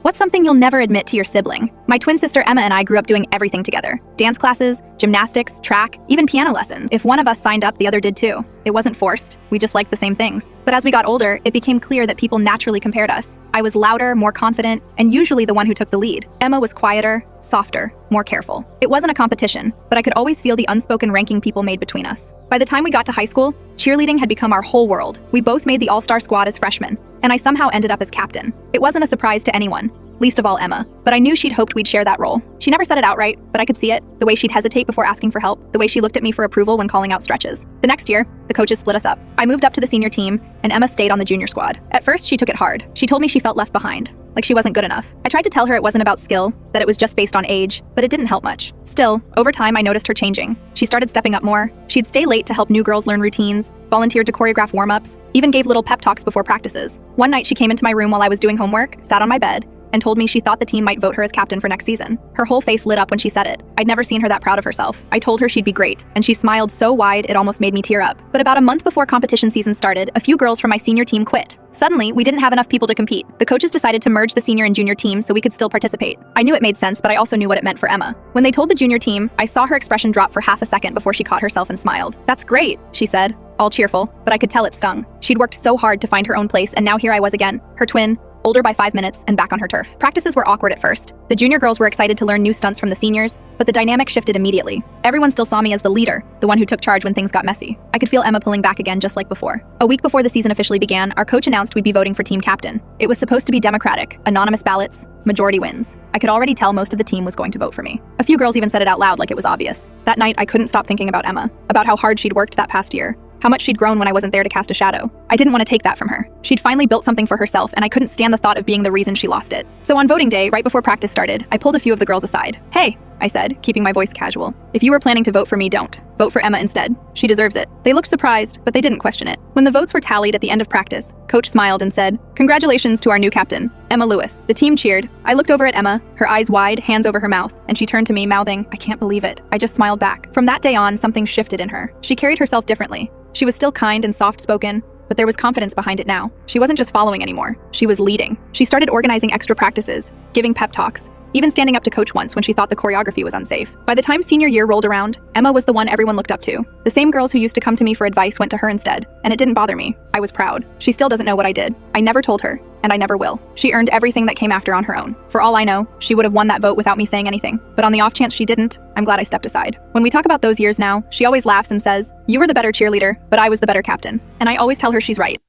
What's something you'll never admit to your sibling? My twin sister Emma and I grew up doing everything together. Dance classes, gymnastics, track, even piano lessons. If one of us signed up, the other did too. It wasn't forced. We just liked the same things. But as we got older, it became clear that people naturally compared us. I was louder, more confident, and usually the one who took the lead. Emma was quieter, softer, more careful. It wasn't a competition, but I could always feel the unspoken ranking people made between us. By the time we got to high school, cheerleading had become our whole world. We both made the all-star squad as freshmen, and I somehow ended up as captain. It wasn't a surprise to anyone, least of all Emma, but I knew she'd hoped we'd share that role. She never said it outright, but I could see it, the way she'd hesitate before asking for help, the way she looked at me for approval when calling out stretches. The next year, the coaches split us up. I moved up to the senior team, and Emma stayed on the junior squad. At first, she took it hard. She told me she felt left behind, like she wasn't good enough. I tried to tell her it wasn't about skill, that it was just based on age, but it didn't help much. Still, over time, I noticed her changing. She started stepping up more. She'd stay late to help new girls learn routines, volunteered to choreograph warm-ups, even gave little pep talks before practices. One night, she came into my room while I was doing homework, sat on my bed, and told me she thought the team might vote her as captain for next season. Her whole face lit up when she said it. I'd never seen her that proud of herself. I told her she'd be great, and she smiled so wide it almost made me tear up. But about a month before competition season started, a few girls from my senior team quit. Suddenly, we didn't have enough people to compete. The coaches decided to merge the senior and junior teams so we could still participate. I knew it made sense, but I also knew what it meant for Emma. When they told the junior team, I saw her expression drop for half a second before she caught herself and smiled. "That's great," she said, all cheerful, but I could tell it stung. She'd worked so hard to find her own place, and now here I was again, her twin, older by 5 minutes, and back on her turf. Practices were awkward at first. The junior girls were excited to learn new stunts from the seniors, but the dynamic shifted immediately. Everyone still saw me as the leader, the one who took charge when things got messy. I could feel Emma pulling back again just like before. A week before the season officially began, our coach announced we'd be voting for team captain. It was supposed to be democratic, anonymous ballots, majority wins. I could already tell most of the team was going to vote for me. A few girls even said it out loud like it was obvious. That night, I couldn't stop thinking about Emma, about how hard she'd worked that past year, how much she'd grown when I wasn't there to cast a shadow. I didn't want to take that from her. She'd finally built something for herself, and I couldn't stand the thought of being the reason she lost it. So on voting day, right before practice started, I pulled a few of the girls aside. "Hey," I said, keeping my voice casual. "If you were planning to vote for me, don't. Vote for Emma instead. She deserves it." They looked surprised, but they didn't question it. When the votes were tallied at the end of practice, Coach smiled and said, "Congratulations to our new captain, Emma Lewis." The team cheered. I looked over at Emma, her eyes wide, hands over her mouth, and she turned to me, mouthing, "I can't believe it." I just smiled back. From that day on, something shifted in her. She carried herself differently. She was still kind and soft-spoken, but there was confidence behind it now. She wasn't just following anymore. She was leading. She started organizing extra practices, giving pep talks, even standing up to coach once when she thought the choreography was unsafe. By the time senior year rolled around, Emma was the one everyone looked up to. The same girls who used to come to me for advice went to her instead, and it didn't bother me. I was proud. She still doesn't know what I did. I never told her, and I never will. She earned everything that came after on her own. For all I know, she would have won that vote without me saying anything. But on the off chance she didn't, I'm glad I stepped aside. When we talk about those years now, she always laughs and says, "You were the better cheerleader, but I was the better captain." And I always tell her she's right.